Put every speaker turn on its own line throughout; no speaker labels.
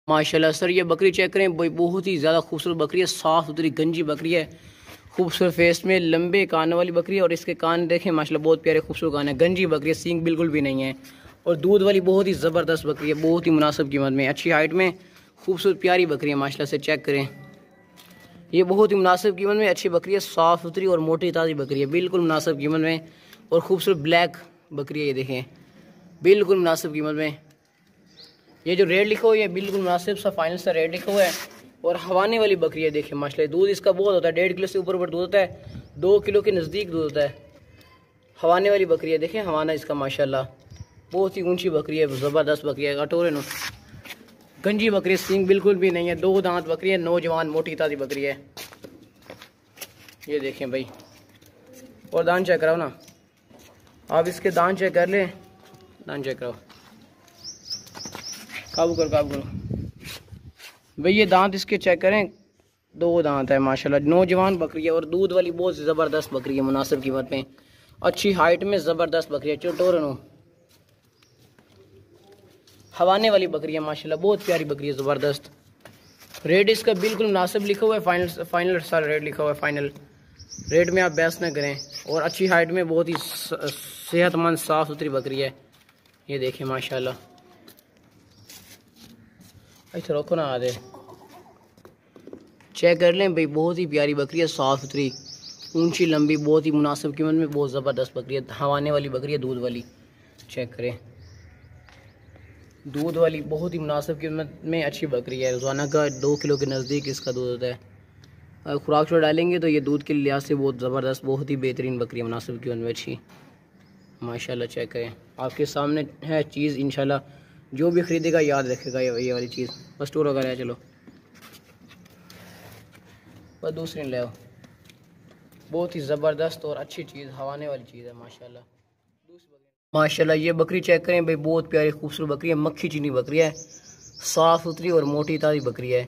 माशाल्लाह सर, ये बकरी चेक करें भाई, बहुत ही ज़्यादा खूबसूरत बकरी है, साफ़ सुथरी गंजी बकरी है, खूबसूरत फेस में लंबे कान वाली बकरी है। और इसके कान देखें माशाल्लाह बहुत प्यारे खूबसूरत कान है, गंजी बकरी है, सींग बिल्कुल भी नहीं है। और दूध वाली बहुत ही ज़बरदस्त बकरी है, बहुत ही मुनासिब कीमत में, अच्छी हाइट में, खूबसूरत प्यारी बकरी है माशाल्लाह से। चेक करें, ये बहुत ही मुनासिब कीमत में अच्छी बकरी है, साफ़ सुथरी और मोटी ताज़ी बकरी है, बिल्कुल मुनासिब कीमत में। और खूबसूरत ब्लैक बकरी है, ये देखें बिल्कुल मुनासिब कीमत में। ये जो रेट लिखा हुआ है बिल्कुल मुनासिब सा फाइनल सा रेट लिखा हुआ है। और हवाने वाली बकरी है, देखिए माशाल्लाह दूध इसका बहुत होता है, 1.5 किलो से ऊपर दूध होता है, 2 किलो के नज़दीक दूध होता है। हवाने वाली बकरी है, देखें हवाना इसका माशाल्लाह बहुत ही ऊंची बकरी है, ज़बरदस्त बकरी है, कटोरे नो गंजी बकरी, सींग बिल्कुल भी नहीं है, 2 दांत बकरी है, नौजवान मोटी ताज़ी बकरी है। ये देखें भाई, और दान चेक कराओ ना आप, इसके दान चेक कर ले, दान चेक कराओ, काबू करो भाई। ये दांत इसके चेक करें, 2 दांत है माशाल्लाह, नौजवान बकरी है। और दूध वाली बहुत ज़बरदस्त बकरी है, मुनासिब कीमत में, अच्छी हाइट में, ज़बरदस्त बकरी है, चटोरनो हवाने वाली बकरी है माशाल्लाह, बहुत प्यारी बकरी है, ज़बरदस्त। रेट इसका बिल्कुल मुनासिब लिखा हुआ है, फाइनल सारा रेट लिखा हुआ है, फाइनल रेट में आप बहस न करें। और अच्छी हाइट में बहुत ही सेहतमंद साफ़ सुथरी बकरी है, ये देखें माशाल्लाह। अच्छा रोको ना, आधे चेक कर लें भाई, बहुत ही प्यारी बकरी है, साफ़ सुथरी, ऊंची लंबी, बहुत ही मुनासिब कीमत में, बहुत ज़बरदस्त बकरी है, हवाने वाली बकरी है, दूध वाली। चेक करें, दूध वाली बहुत ही मुनासिब कीमत में अच्छी बकरी है, रोज़ाना का 2 किलो के नज़दीक इसका दूध होता है। अगर खुराक छोड़ डालेंगे तो ये दूध के लिहाज से बहुत ज़बरदस्त, बहुत ही बेहतरीन बकरी है, मुनासिब कीमत में अच्छी माशाल्लाह। चेक करें, आपके सामने है चीज़, इंशाल्लाह जो भी ख़रीदेगा याद रखेगा ये वाली चीज़। बस टूर वगैरह है, चलो बस दूसरी ले आओ, बहुत ही ज़बरदस्त और अच्छी चीज़, हवाने वाली चीज़ है माशाल्लाह। माशाल्लाह ये बकरी चेक करें भाई, बहुत प्यारी खूबसूरत बकरी है, मक्खी चीनी बकरी है, साफ़ सुथरी और मोटी ताज़ी बकरी है।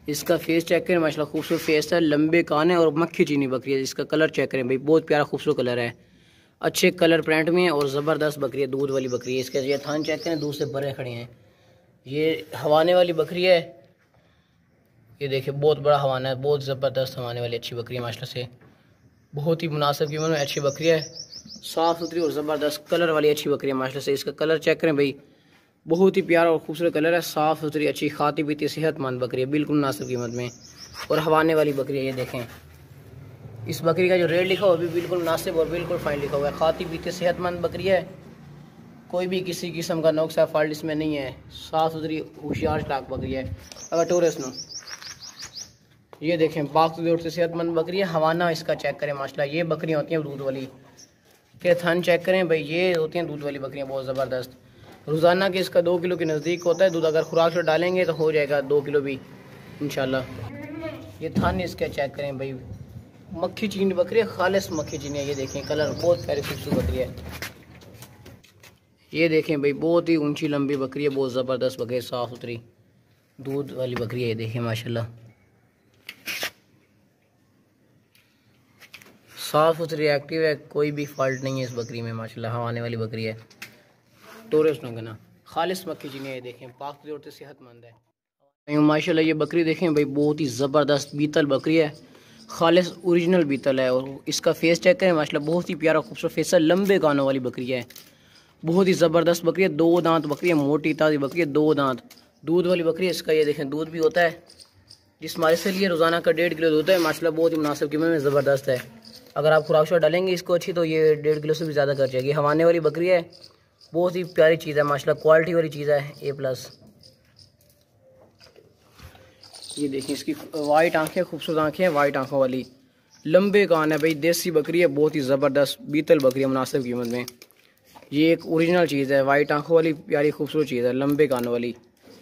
इसका फेस चेक करें माशाल्लाह, खूबसूरत फेस है, लंबे कान है और मक्खी चीनी बकरी है। इसका कलर चेक करें भाई, बहुत प्यारा खूबसूरत कलर है, अच्छे कलर प्रिंट में है और ज़बरदस्त बकरी है, दूध वाली बकरी है। इसके ये थान चेक करें, दूध से भरे खड़े हैं। ये हवाने वाली बकरी है, ये देखिए बहुत बड़ा हवाना है, बहुत ज़बरदस्त हवाने वाली अच्छी बकरी है माशाल्लाह से, बहुत ही मुनासिब कीमत में अच्छी बकरी है, साफ़ सुथरी और ज़बरदस्त कलर वाली अच्छी बकरी है माशाल्लाह से। इसका कलर चेक करें भाई, बहुत ही प्यारा और खूबसूरत कलर है, साफ़ सुथरी अच्छी खाती पीती सेहतमंद बकरी है, बिल्कुल मुनासिब कीमत में और हवाने वाली बकरी है। ये देखें, इस बकरी का जो रेट लिखा हुआ है बिल्कुल मुनासिब और बिल्कुल फाइन लिखा हुआ है, खाती पीती सेहतमंद बकरी है, कोई भी किसी किस्म का नुक्स या फॉल्ट इसमें नहीं है, साफ़ सुथरी होशियार चालाक बकरी है। अगर टूरिस्ट नो ये देखें, बाकी दूर से सेहतमंद बकरी है, हवाना इसका चेक करें माशाल्लाह। ये बकरियाँ होती हैं दूध वाली, के थन चेक करें भाई, ये होती हैं दूध वाली बकरियाँ, बहुत ज़बरदस्त। रोज़ाना के इसका 2 किलो के नज़दीक होता है दूध, अगर खुराक से डालेंगे तो हो जाएगा 2 किलो भी इंशाल्लाह। ये थन इसका चेक करें भाई, मक्खी चीनी बकरी है, खालिस मक्खी चीनी है। ये देखें कलर, बहुत प्यारी खूबसूरत बकरी है। ये देखें भाई, बहुत ही ऊंची लंबी बकरी है, बहुत ज़बरदस्त बकरी है, साफ़ सुथरी दूध वाली बकरी है। ये देखें माशाल्लाह, साफ़ सुथरी एक्टिव है, कोई भी फॉल्ट नहीं है इस बकरी में माशाल्लाह, हवाने वाली बकरी है, टूरिस्ट ना करना, खालिस मक्खी चीनी है। ये देखें पाक जोर से सेहतमंद है माशाल्लाह। ये बकरी देखें भाई, बहुत ही ज़बरदस्त बीतल बकरी है, खालिस ओरिजिनल बीतल है। और इसका फेस चेक करें माशाल्लाह, बहुत ही प्यारा खूबसूरत फेस है, लंबे कानों वाली बकरी है, बहुत ही ज़बरदस्त बकरी है, 2 दांत बकरी है, मोटी ताज़ी बकरी है, 2 दांत दूध वाली बकरी है। इसका ये देखें दूध भी होता है, जिस हमारे से लिए रोज़ाना का 1.5 किलो दूध है माशाल्लाह, बहुत ही मुनासिब कीमत में, ज़बरदस्त है। अगर आप खुराक शोर डालेंगे इसको अच्छी तो ये 1.5 किलो से भी ज़्यादा कर जाएगी। हवाने वाली बकरी है, बहुत ही प्यारी चीज़ है माशाल्लाह, क्वालिटी वाली चीज़ है, A+। ये देखिए इसकी वाइट आंखें, खूबसूरत आंखें हैं, वाइट आंखों वाली, लंबे कान है भाई, देसी बकरी है, बहुत ही ज़बरदस्त बीतल बकरी है, मुनासिब कीमत में। ये एक ओरिजिनल चीज़ है, वाइट आंखों वाली प्यारी खूबसूरत चीज़ है, लंबे कानों वाली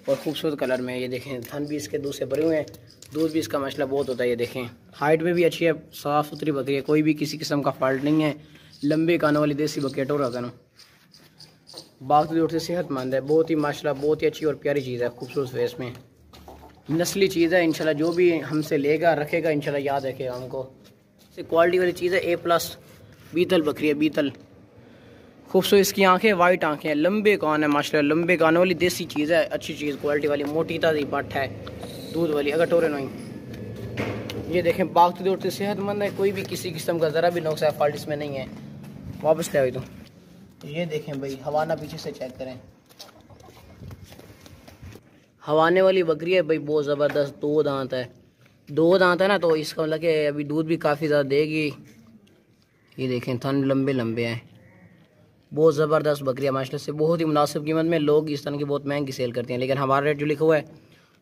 और खूबसूरत कलर में। ये देखें थन भी इसके दूध से भरे हुए हैं, दूध भी इसका माशाल्लाह बहुत होता है। ये देखें हाइट में भी अच्छी है, साफ़ सुथरी बकरी है, कोई भी किसी किस्म का फॉल्ट नहीं है, लंबे कानों वाली देसी बकरी टोरा कानों, बाकी दूर से सेहतमंद है, बहुत ही माशाल्लाह, बहुत ही अच्छी और प्यारी चीज़ है, खूबसूरत फेस में, नस्ली चीज़ है इंशाल्लाह। जो भी हमसे लेगा रखेगा इंशाल्लाह याद रखेगा हमको, क्वालिटी वाली चीज़ है, A+ बीतल बकरी है, बीतल खूबसूरत इसकी आंखें, वाइट आंखें हैं, लंबे कान है माशाल्लाह, लंबे कानों वाली देसी चीज़ है, अच्छी चीज़, क्वालिटी वाली, मोटी ताज़ी पट है, दूध वाली, अगर टोरे नहीं। ये देखें बागती दौड़ती सेहतमंद है, कोई भी किसी किस्म का ज़रा भी नुक्स है फॉल्ट इसमें नहीं है। वापस ले आई तो ये देखें भाई, हवाना पीछे से चेक करें, हवाने वाली बकरी है भाई, बहुत ज़बरदस्त, 2 दांत है, 2 दांत है ना, तो इसका मतलब कि अभी दूध भी काफ़ी ज़्यादा देगी। ये देखें थन लंबे लंबे हैं, बहुत ज़बरदस्त बकरी है माशाल्लाह से, बहुत ही मुनासिब कीमत में। लोग इस तरह की बहुत महंगी सेल करते हैं, लेकिन हमारा रेट जो लिखा हुआ है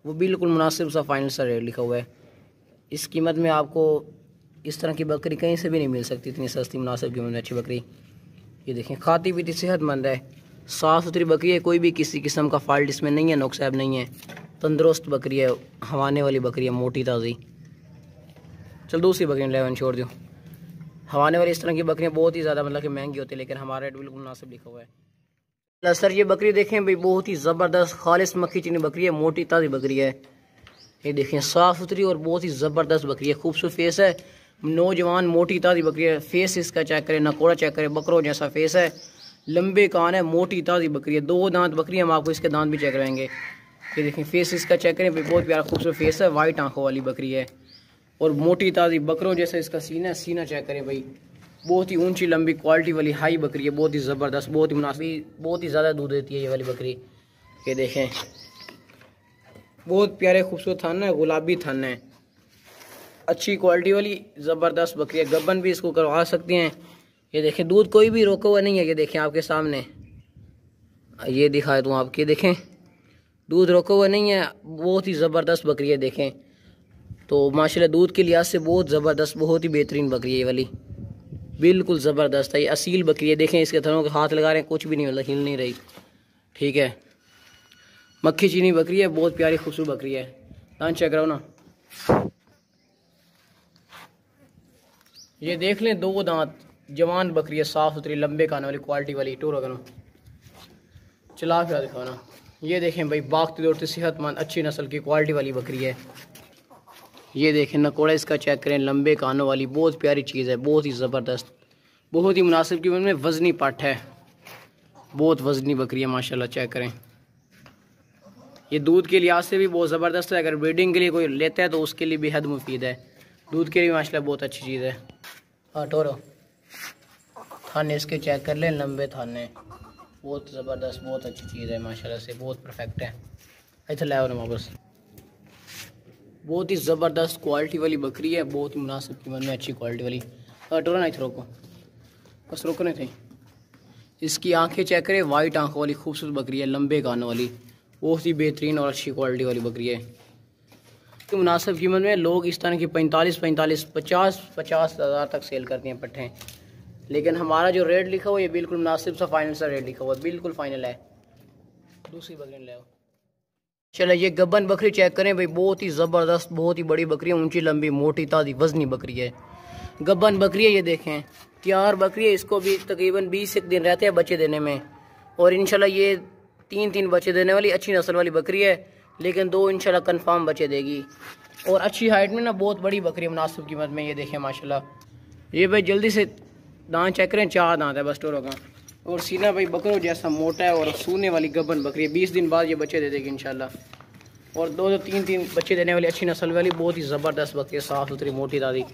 वो बिल्कुल मुनासिब सा फाइनल सा रेट लिखा हुआ है। इस कीमत में आपको इस तरह की बकरी कहीं से भी नहीं मिल सकती, इतनी सस्ती मुनासिब कीमत में अच्छी बकरी। ये देखें खाती पीती सेहतमंद है, साफ़ सुथरी बकरी है, कोई भी किसी किस्म का फॉल्ट इसमें नहीं है, नुक्स नहीं है, तंदुरुस्त बकरी है, हवाने वाली बकरी है, मोटी ताज़ी। चल दूसरी बकरी लेवन छोड़ दो। हवाने वाली इस तरह की बकरियाँ बहुत ही ज़्यादा मतलब कि महंगी होती है, लेकिन हमारा रेट बिल्कुल मुनासिब लिखा हुआ है। सर ये बकरी देखें भाई, बहुत ही ज़बरदस्त खालिस मक्खी चीनी बकरी है, मोटी ताज़ी बकरी है। ये देखें साफ़ सुथरी और बहुत ही ज़बरदस्त बकरी है, खूबसूरत फेस है, नौजवान मोटी ताज़ी बकरी है। फेस इसका चेक करें, नकोड़ा चेक करें, बकरों जैसा फेस है, लंबे कान है, मोटी ताज़ी बकरी है, 2 दांत बकरी है, हम आपको इसके दांत भी चेक कराएंगे। ये देखें फेस इसका चेक करें भाई, बहुत प्यारा खूबसूरत फेस है, वाइट आंखों वाली बकरी है और मोटी ताज़ी बकरों जैसा इसका सीना है, सीना चेक करें भाई, बहुत ही ऊंची लंबी क्वालिटी वाली हाई बकरी है, बहुत ही ज़बरदस्त, बहुत ही मुनासिब, बहुत ही ज़्यादा दूध देती है ये वाली बकरी। ये देखें बहुत प्यारे खूबसूरत थन है, गुलाबी थन है, अच्छी क्वालिटी वाली ज़बरदस्त बकरी है, गब्बन भी इसको करवा सकते हैं। ये देखें दूध कोई भी रोका हुआ नहीं है, ये देखें आपके सामने, ये दिखाए दूँ आपके, देखें दूध रोका हुआ नहीं है, बहुत ही ज़बरदस्त बकरी है। देखें तो माशाल्लाह दूध के लिहाज से बहुत ज़बरदस्त, बहुत ही बेहतरीन बकरी है ये वाली, बिल्कुल ज़बरदस्त है, ये असील बकरी है। देखें इसके थनों के हाथ लगा रहे हैं, कुछ भी नहीं मतलब हिल नहीं रही, ठीक है, मक्खी चीनी बकरी है, बहुत प्यारी खूबसूरत बकरी है। दांत चेक कराओ ना, ये देख लें 2 दांत जवान बकरी है, साफ़ सुथरी लंबे कान वाली क्वालिटी वाली, टूर करो चला के दिखाओ ना। ये देखें भाई बागती दौड़ती सेहतमंद अच्छी नस्ल की क्वालिटी वाली बकरी है। ये देखें नकोड़ा इसका चेक करें, लंबे कानों वाली, बहुत प्यारी चीज़ है, बहुत ही ज़बरदस्त, बहुत ही मुनासिब कीमत में, वज़नी पट है, बहुत वज़नी बकरी है माशाल्लाह, चेक करें। ये दूध के लिहाज से भी बहुत ज़बरदस्त है, अगर ब्रीडिंग के लिए कोई लेता है तो उसके लिए भी हद मुफीद है, दूध के लिए माशाल्लाह बहुत अच्छी चीज़ है। हाँ टोरो थाने इसके चेक कर लें, लंबे थाने, बहुत ज़बरदस्त, बहुत अच्छी चीज़ है माशाल्लाह से, बहुत परफेक्ट है। इधर ले आओ ना वापस, बहुत ही ज़बरदस्त क्वालिटी वाली बकरी है, बहुत ही मुनासिब कीमत में अच्छी क्वालिटी वाली। टोरा नहीं रोको, बस रोको नहीं थे। इसकी आंखें चेक करें, वाइट आंखों वाली खूबसूरत बकरी है, लंबे कानों वाली, बहुत ही बेहतरीन और अच्छी क्वालिटी वाली बकरी है। तो मुनासिब कीमत में लोग इस तरह की 50 हज़ार तक सेल करते हैं पट्ठे, लेकिन हमारा जो रेट लिखा हुआ है ये बिल्कुल मुनासिब सा फाइनल सा रेट लिखा हुआ है, बिल्कुल फाइनल है। दूसरी बकरी ले आओ। चलो ये गब्बन बकरी चेक करें भाई, बहुत ही ज़बरदस्त, बहुत ही बड़ी बकरी है, ऊंची लंबी मोटी ताज़ी वज़नी बकरी है, गब्बन बकरी है। ये देखें तैयार बकरी है, इसको भी तकरीबन 20 दिन रहते हैं बच्चे देने में, और इंशाल्लाह ये 3 बच्चे देने वाली अच्छी नस्ल वाली बकरी है, लेकिन 2 इंशाल्लाह कंफर्म बच्चे देगी, और अच्छी हाइट में ना, बहुत बड़ी बकरी मुनासिब कीमत में। ये देखें माशाल्लाह, ये भाई जल्दी से दांत चेक करें, 4 दांत है बस टोरों का, और सीना भाई बकरों जैसा मोटा है, और सूने वाली गब्बन बकरी है, 20 दिन बाद ये बच्चे दे देगी इंशाल्लाह, और 2-3 बच्चे देने वाली अच्छी नस्ल वाली बहुत ही ज़बरदस्त बकरी है, साफ़ सुथरी मोटी दादी,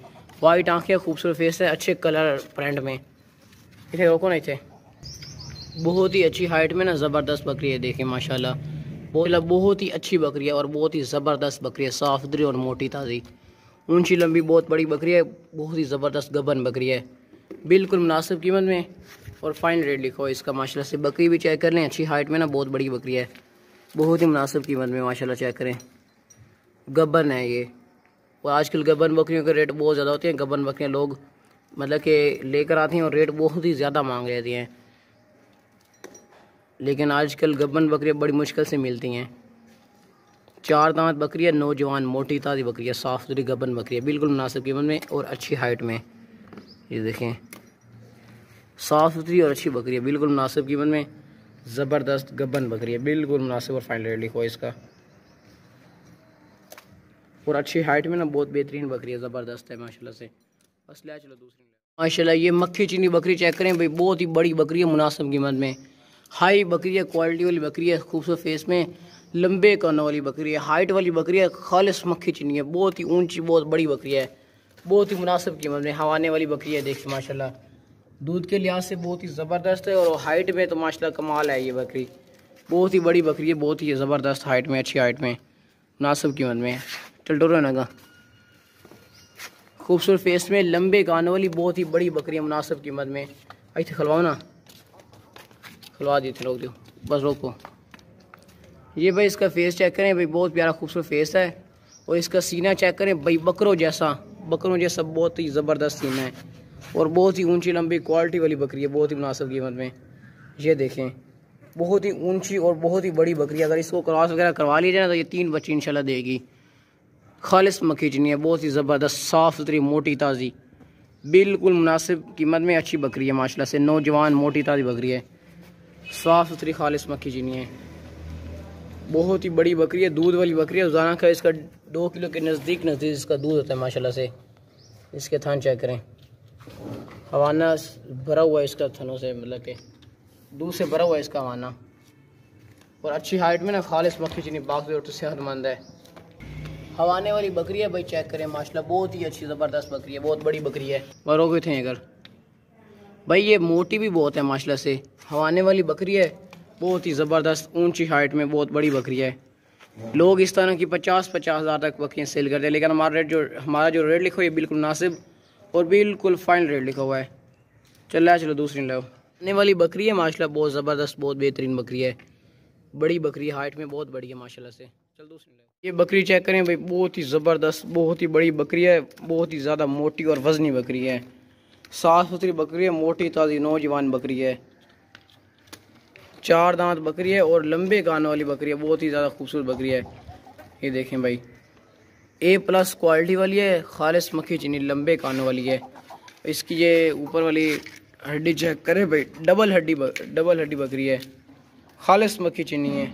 वाइट आंखें, खूबसूरत फेस है, अच्छे कलर प्रिंट में। इसे रोको नहीं थे, बहुत ही अच्छी हाइट में ना ज़बरदस्त बकरी है। देखें माशाल्लाह बहुत ही अच्छी बकरी है, और बहुत ही ज़बरदस्त बकरी है, साफ़ सुथरी और मोटी ताज़ी, ऊंची लंबी बहुत बड़ी बकरी है, बहुत ही ज़बरदस्त गब्बन बकरी है, बिल्कुल मुनासिब कीमत में, और फाइनल रेट लिखो इसका माशाल्लाह से। बकरी भी चेक कर लें, अच्छी हाइट में ना, बहुत बड़ी बकरी है, बहुत ही मुनासिब कीमत में माशाल्लाह, चेक करें, गब्बन है ये। और आजकल गब्बन बकरियों के रेट बहुत ज़्यादा होते हैं, गब्बन बकरियाँ लोग मतलब कि लेकर आते हैं और रेट बहुत ही ज़्यादा मांग लेती हैं, लेकिन आजकल गब्बन बकरियाँ बड़ी मुश्किल से मिलती हैं। 4 दांत बकरी है, नौजवान मोटी ताज़ी बकरी है, साफ़ सुथरी गब्बन बकरी है, बिल्कुल मुनासिब कीमत में और अच्छी हाइट में। ये देखें साफ़ सुथरी और अच्छी बकरी है, बिल्कुल मुनासिब कीमत में, ज़बरदस्त गब्बन बकरी है, बिल्कुल मुनासिब और फाइनल रेट लिखो इसका, और अच्छी हाइट में ना, बहुत बेहतरीन बकरी है, ज़बरदस्त है माशाल्लाह से। बस ले चलो दूसरी। माशाल्लाह ये मक्खी चीनी बकरी चेक करें भाई, बहुत ही बड़ी बकरी है, मुनासिब कीमत में। हाई बकरी है, क्वालिटी वाली बकरी है, खूबसूरत फेस में, लंबे कानों वाली बकरी है, हाइट वाली बकरी है, खालिस मक्खी चीनी है, बहुत ही ऊंची बहुत बड़ी बकरी है, बहुत ही मुनासिब कीमत में हवाने वाली बकरी है। देखिए माशाल्लाह दूध के लिहाज से बहुत ही ज़बरदस्त है, और हाइट में तो माशाल्लाह कमाल है। ये बकरी बहुत ही बड़ी बकरी है, बहुत ही ज़बरदस्त हाइट में, अच्छी हाइट में, मुनासिब कीमत में। टलटोरो नगा खूबसूरत फेस में, लंबे कानों वाली बहुत ही बड़ी बकरी है, मुनासिब कीमत में। आई थे खलवाओ ना, खलवा दी थे, रोक दो बस, रोको। ये भाई इसका फेस चेक करें भाई, बहुत प्यारा खूबसूरत फेस है, और इसका सीना चेक करें भाई, बकरों जैसा बहुत ही ज़बरदस्त सीना है, और बहुत ही ऊंची लंबी क्वालिटी वाली बकरी है, बहुत ही मुनासिब कीमत में। ये देखें बहुत ही ऊंची और बहुत ही बड़ी बकरी है। अगर इसको क्रॉस वगैरह करवा लिया जाए ना तो ये 3 बच्चे इंशाल्लाह देगी। खालिस मक्खी चीनी है, बहुत ही ज़बरदस्त, साफ़ सुथरी, मोटी ताज़ी, बिल्कुल मुनासिब कीमत में अच्छी बकरी है माशाल्लाह से। नौजवान मोटी ताज़ी बकरी है, साफ़ सुथरी खालिस मक्खी चीनी है, बहुत ही बड़ी बकरी है, दूध वाली बकरी है। रोज़ाना का इसका 2 किलो के नज़दीक इसका दूध होता है माशाल्लाह से। इसके थान चेक करें, हवाना भरा हुआ है इसका थनों से, मतलब कि दूध से भरा हुआ है इसका हवाना, और अच्छी हाइट में ना, खालिस मक्खी चीनी, बाकी और तो सेहतमंद है। हवाने वाली बकरी है भाई, चेक करें माशाल्लाह, बहुत ही अच्छी ज़बरदस्त बकरी है, बहुत बड़ी बकरी है। मरोगे थे अगर भाई, ये मोटी भी बहुत है माशाल्लाह से, हवाने वाली बकरी है, बहुत ही ज़बरदस्त, ऊंची हाइट में, बहुत बड़ी बकरी है। लोग इस तरह की 50-50 हज़ार तक बकरियाँ सेल करते हैं, लेकिन हमारा जो रेट लिखा हुआ है बिल्कुल मुनासिब और बिल्कुल फाइनल रेट लिखा हुआ है। चलो दूसरी लो। हवाने वाली बकरी है माशाल्लाह, बहुत ज़बरदस्त, बहुत बेहतरीन बकरी है, बड़ी बकरी है, हाइट में बहुत बड़ी है माशाल्लाह से। चल दूसरी लो। ये बकरी चेक करें भाई, बहुत ही ज़बरदस्त, बहुत ही बड़ी बकरी है, बहुत ही ज़्यादा मोटी और वज़नी बकरी है, साफ़ सुथरी बकरी है, मोटी ताज़ी नौजवान बकरी है, 4 दांत बकरी है, और लंबे कानों वाली बकरी है, बहुत ही ज़्यादा खूबसूरत बकरी है। ये देखें भाई, A+ क्वालिटी वाली है, खालिस मक्खी चीनी, लंबे कानों वाली है। इसकी ये ऊपर वाली हड्डी चेक करें भाई, डबल हड्डी बकरी है, खालिस मक्खी चीनी है,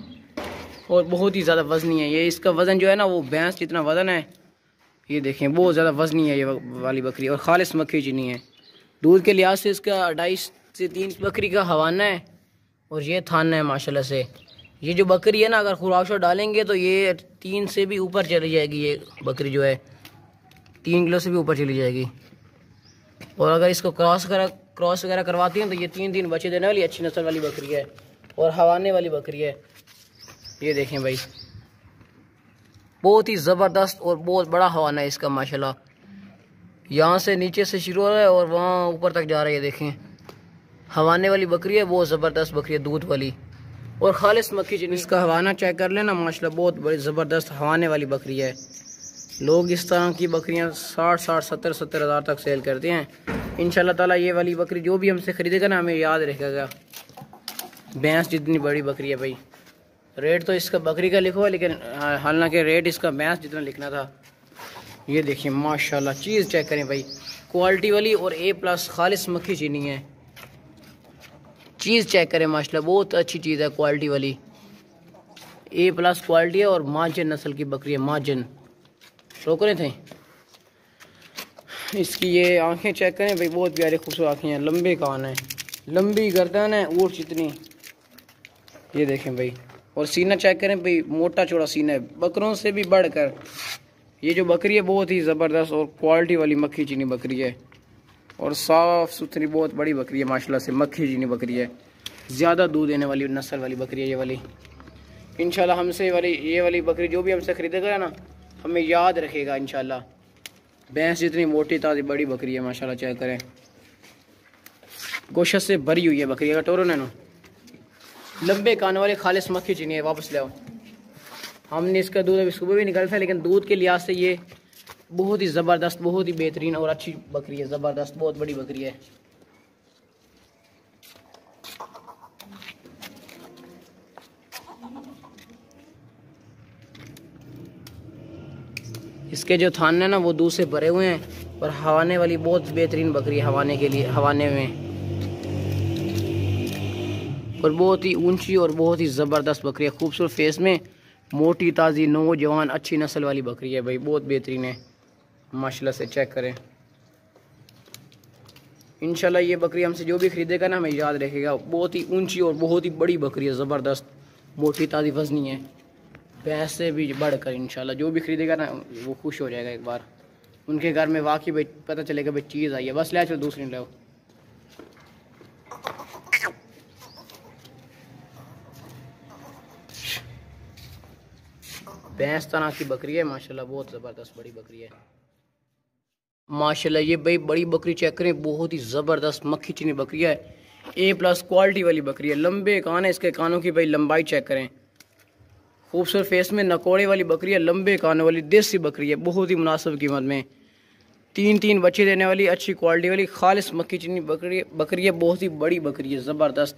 और बहुत ही ज़्यादा वज़नी है। ये इसका वज़न जो है ना, वो भैंस जितना वज़न है। ये देखें बहुत ज़्यादा वज़नी है ये वाली बकरी, और खालिस मक्खी चीनी है। दूध के लिहाज से इसका 2.5 से 3 बकरी का हवाना है, और ये थाना है माशाल्लाह से। ये जो बकरी है ना, अगर खुराक डालेंगे तो ये 3 से भी ऊपर चली जाएगी, ये बकरी जो है 3 किलो से भी ऊपर चली जाएगी। और अगर इसको क्रॉस वगैरह करवाती हैं तो ये 3 बच्चे देने वाली अच्छी नस्ल वाली बकरी है, और हवाने वाली बकरी है। ये देखें भाई, बहुत ही ज़बरदस्त और बहुत बड़ा हवाना है इसका माशाल्लाह, यहाँ से नीचे से शुरू हो रहा है और वहाँ ऊपर तक जा रहा है। ये देखें हवाने वाली बकरी है, बहुत ज़बरदस्त बकरी है, दूध वाली और खालिस मक्खी चीनी। इसका हवाना चेक कर लेना माशाल्लाह, बहुत बड़ी ज़बरदस्त हवाने वाली बकरी है। लोग इस तरह की बकरियां 60-60, 70-70 हज़ार तक सेल करते हैं। इंशाल्लाह ताला ये वाली बकरी जो भी हमसे ख़रीदेगा ना, हमें याद रखेगा। भैंस जितनी बड़ी बकरी है भाई, रेट तो इसका बकरी का लिखो है, लेकिन हालांकि रेट इसका भैंस जितना लिखना था। ये देखिए माशाल्लाह, चीज़ चेक करें भाई, क्वालिटी वाली और A+ खालिस मक्खी चीनी है। चीज़ चेक करें माशाल्लाह, बहुत अच्छी चीज़ है, क्वालिटी वाली A+ क्वालिटी है, और माजन नस्ल की बकरी है, माजन। रोक रहे थे इसकी ये आंखें चेक करें भाई, बहुत प्यारी खूबसूरत आंखें हैं, लंबे कान है, लंबी गर्दन है, ऊँट जितनी। ये देखें भाई, और सीना चेक करें भाई, मोटा चौड़ा सीना है, बकरों से भी बढ़कर। ये जो बकरी है बहुत ही ज़बरदस्त और क्वालिटी वाली मक्खी चीनी बकरी है, और साफ़ सुथरी बहुत बड़ी बकरी है माशाल्लाह से, मक्खी चीनी बकरी है, ज़्यादा दूध देने वाली नस्ल वाली बकरी है ये वाली। इंशाल्लाह हमसे ये वाली बकरी जो भी हमसे ख़रीदेगा ना, हमें याद रखेगा इंशाल्लाह। भैंस जितनी मोटी ताज़ी बड़ी बकरी है माशाल्लाह, चेक करें, गोश्त से भरी हुई है बकरी का। टोरो नैनो लंबे कान वाले खालिस मक्खी चीनी है, वापस ले आओ। हमने इसका दूध अभी सुबह भी निकाला था, लेकिन दूध के लिहाज से ये बहुत ही ज़बरदस्त, बहुत ही बेहतरीन और अच्छी बकरी है, ज़बरदस्त बहुत बड़ी बकरी है। इसके जो थान है ना, वो दूध से भरे हुए हैं, और हवाने वाली बहुत बेहतरीन बकरी है, हवाने के लिए, हवाने में, और बहुत ही ऊंची और बहुत ही ज़बरदस्त बकरी है, खूबसूरत फेस में, मोटी ताज़ी नौजवान अच्छी नस्ल वाली बकरी है भाई, बहुत बेहतरीन है माशाल्लाह से। चेक करें, इंशाल्लाह ये बकरी हमसे जो भी खरीदेगा ना हमें याद रखेगा। बहुत ही ऊंची और बहुत ही बड़ी बकरी है, ज़बरदस्त मोटी ताज़ी वजनी है, भैंस से भी बढ़कर। इंशाल्लाह जो भी खरीदेगा ना वो खुश हो जाएगा। एक बार उनके घर में वाकई भाई पता चलेगा भाई चीज़ आई है। बस ले चलो दूसरी ले। भैंस तना की बकरी है माशाल्लाह, बहुत ज़बरदस्त बड़ी बकरी है माशाल्लाह। ये भाई बड़ी बकरी चेक करें, बहुत ही ज़बरदस्त मक्खी चीनी बकरी है, A+ क्वालिटी वाली बकरी है। लंबे कान है इसके, कानों की भाई लंबाई चेक करें, खूबसूरत फेस में नकोड़े वाली बकरी है, लंबे कानों वाली देसी बकरी है, बहुत ही मुनासिब कीमत में। 3 बच्चे देने वाली अच्छी क्वालिटी वाली खालिस मक्खी चीनी बकरी है, बहुत ही बड़ी बकरी है, ज़बरदस्त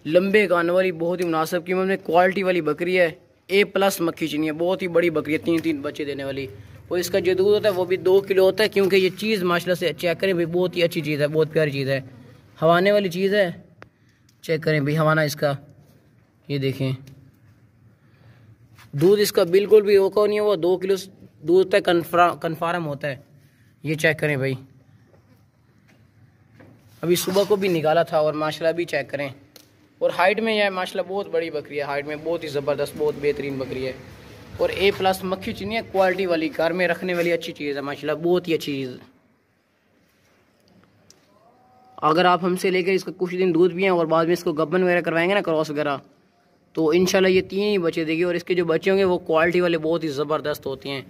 लंबे कानों वाली, बहुत ही मुनासिब कीमत में क्वालिटी वाली बकरी है। A+ मक्खी चीनी है, बहुत ही बड़ी बकरी है, 3 बच्चे देने वाली। और इसका जो दूध होता है वो भी 2 किलो होता है, क्योंकि ये चीज़ माशाल्लाह से चेक करें भाई, बहुत ही अच्छी चीज़ है, बहुत प्यारी चीज़ है, हवाने वाली चीज़ है। चेक करें भाई हवाना इसका, ये देखें दूध इसका बिल्कुल भी रोका नहीं हुआ, 2 किलो दूध तक कन्फर्म होता है। ये चेक करें भाई, अभी सुबह को भी निकाला था और माशाल्लाह भी चेक करें। और हाइट में यह माशाल्लाह बहुत बड़ी बकरी है, हाइट में बहुत ही ज़बरदस्त बहुत बेहतरीन बकरी है। और A+ मक्खी चीनी है, क्वालिटी वाली, घर में रखने वाली अच्छी चीज़ है माशाल्लाह, बहुत ही अच्छी चीज़। अगर आप हमसे लेकर इसका कुछ दिन दूध भी हैं और बाद में इसको गब्बन वगैरह करवाएंगे ना, क्रॉस वगैरह, तो इंशाल्लाह ये 3 ही बच्चे देगी। और इसके जो बच्चे होंगे वो क्वालिटी वाले बहुत ही ज़बरदस्त होते हैं।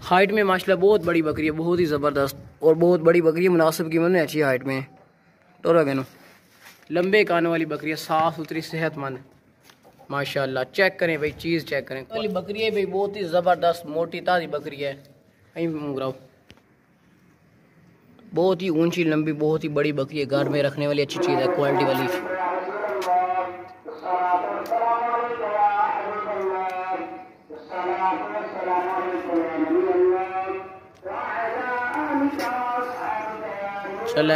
हाइट में माशाल्लाह बहुत बड़ी बकरी है, बहुत ही ज़बरदस्त और बहुत बड़ी बकरी है, मुनासिब कीमत में अच्छी हाइट में। तो लंबे कानों वाली बकरी है, साफ़ सुथरी सेहतमंद माशाल्लाह। चेक करें भाई, चीज़ चेक करें, वाली बकरी है भाई, बहुत ही ज़बरदस्त मोटी ताज़ी बकरी है। बहुत ही ऊंची लंबी बहुत ही बड़ी बकरी है, घर में रखने वाली अच्छी चीज़ है, क्वालिटी वाली।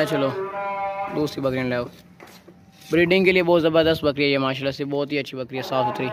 चलो दूसरी बकरी ले आओ। ब्रीडिंग के लिए बहुत ज़बरदस्त बकरी है ये माशाल्लाह से, बहुत ही अच्छी बकरी है, साफ़ सुथरी।